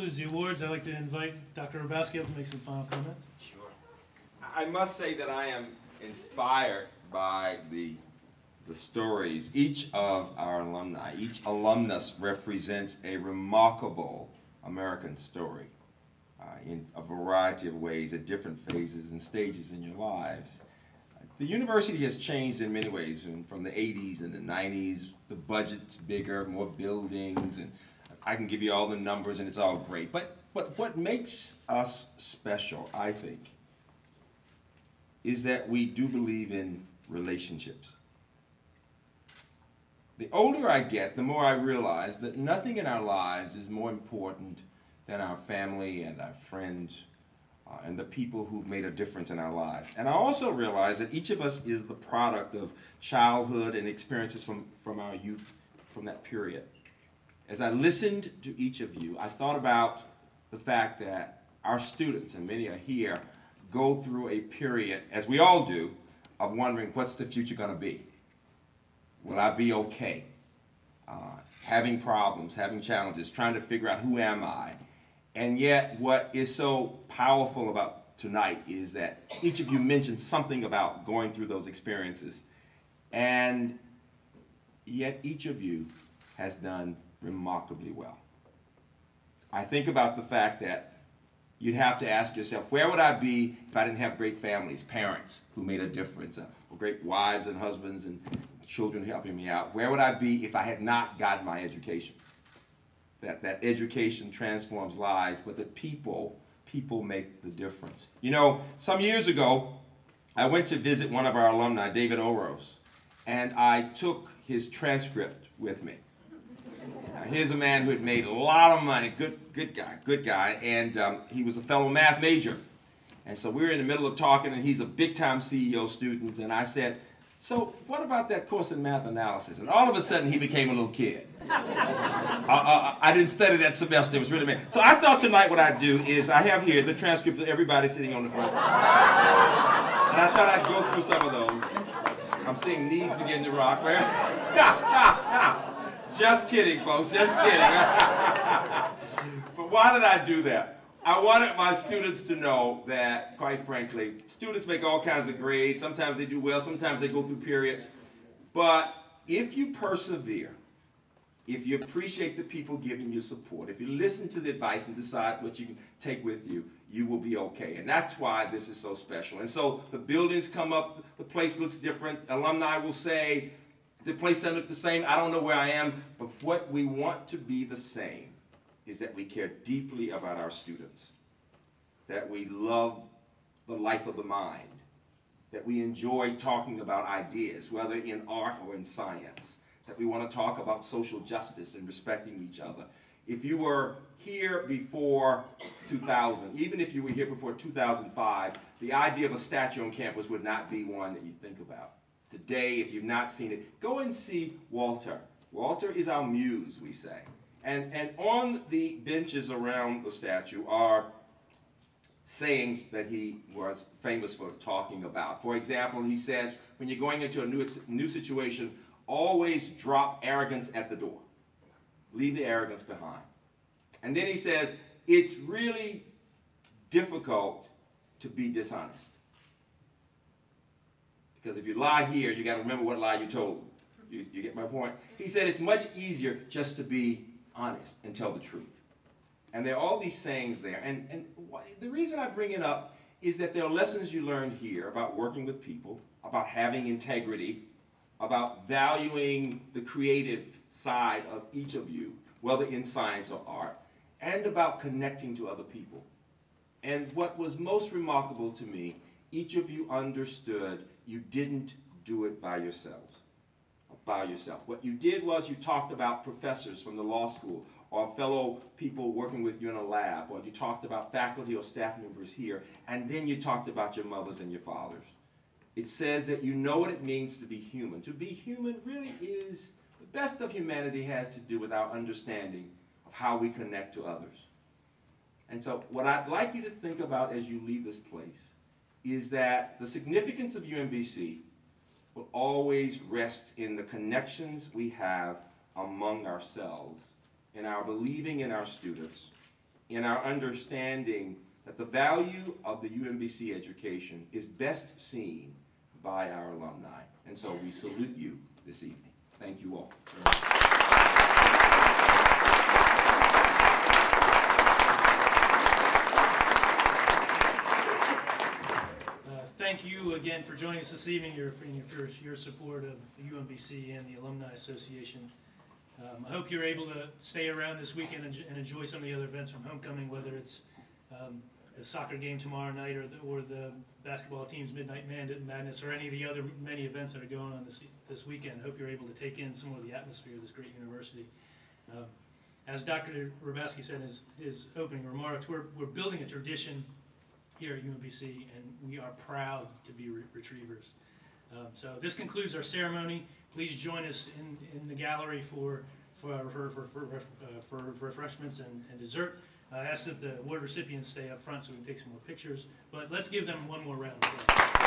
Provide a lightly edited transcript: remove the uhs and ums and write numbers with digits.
concludes the awards. I'd like to invite Dr. Rabowski up to make some final comments. Sure. I must say that I am inspired by the stories. Each of our alumni, each alumnus represents a remarkable American story in a variety of ways at different phases and stages in your lives. The university has changed in many ways, from the 80s and the 90s. The budget's bigger, more buildings, and I can give you all the numbers and it's all great. But what makes us special, I think, is that we do believe in relationships. The older I get, the more I realize that nothing in our lives is more important than our family and our friends and the people who've made a difference in our lives. And I also realize that each of us is the product of childhood and experiences from our youth, from that period. As I listened to each of you, I thought about the fact that our students, and many are here, go through a period, as we all do, of wondering what's the future going to be. Will I be okay? Having problems, having challenges, trying to figure out who am I. And yet what is so powerful about tonight is that each of you mentioned something about going through those experiences. And yet each of you has done remarkably well. I think about the fact that you'd have to ask yourself, where would I be if I didn't have great families, parents who made a difference, or great wives and husbands and children helping me out? Where would I be if I had not gotten my education? That education transforms lives, but the people make the difference. You know, some years ago, I went to visit one of our alumni, David O, and I took his transcript with me. Now, here's a man who had made a lot of money, good guy, and he was a fellow math major. And so we were in the middle of talking, and he's a big-time CEO student, and I said, so what about that course in math analysis? And all of a sudden, he became a little kid. I didn't study that semester. It was really bad. So I thought tonight what I'd do is I have here the transcript of everybody sitting on the front. And I thought I'd go through some of those. I'm seeing knees begin to rock. Just kidding, folks. Just kidding. But why did I do that? I wanted my students to know that, quite frankly, students make all kinds of grades. Sometimes they do well, sometimes they go through periods. But if you persevere, if you appreciate the people giving you support, if you listen to the advice and decide what you can take with you, you will be okay. And that's why this is so special. And so the buildings come up, the place looks different. Alumni will say, the place doesn't look the same. I don't know where I am. But what we want to be the same is that we care deeply about our students, that we love the life of the mind, that we enjoy talking about ideas, whether in art or in science, that we want to talk about social justice and respecting each other. If you were here before 2000, even if you were here before 2005, the idea of a statue on campus would not be one that you'd think about. Today, if you've not seen it, go and see Walter. Walter is our muse, we say. And on the benches around the statue are sayings that he was famous for talking about. For example, he says, when you're going into a new situation, always drop arrogance at the door. Leave the arrogance behind. And then he says, it's really difficult to be dishonest. Because if you lie here, you got to remember what lie you told. You get my point? He said it's much easier just to be honest and tell the truth. And there are all these sayings there. And the reason I bring it up is that there are lessons you learned here about working with people, about having integrity, about valuing the creative side of each of you, whether in science or art, and about connecting to other people. And what was most remarkable to me, each of you understood you didn't do it by yourselves. What you did was you talked about professors from the law school or fellow people working with you in a lab, or you talked about faculty or staff members here, and then you talked about your mothers and your fathers. It says that you know what it means to be human. To be human really is, the best of humanity has to do with our understanding of how we connect to others. And so what I'd like you to think about as you leave this place is that the significance of UMBC will always rest in the connections we have among ourselves, in our believing in our students, in our understanding that the value of the UMBC education is best seen by our alumni. And so we salute you this evening. Thank you all. Thank you again for joining us this evening, for your support of the UMBC and the Alumni Association. I hope you're able to stay around this weekend and enjoy some of the other events from homecoming, whether it's a soccer game tomorrow night or the basketball team's Midnight Madness or any of the other many events that are going on this weekend. I hope you're able to take in some of the atmosphere of this great university. As Dr. Robaski said in his opening remarks, we're building a tradition here at UMBC, and we are proud to be retrievers. So this concludes our ceremony. Please join us in the gallery for refreshments and dessert. I asked that the award recipients stay up front so we can take some more pictures, but let's give them one more round of applause.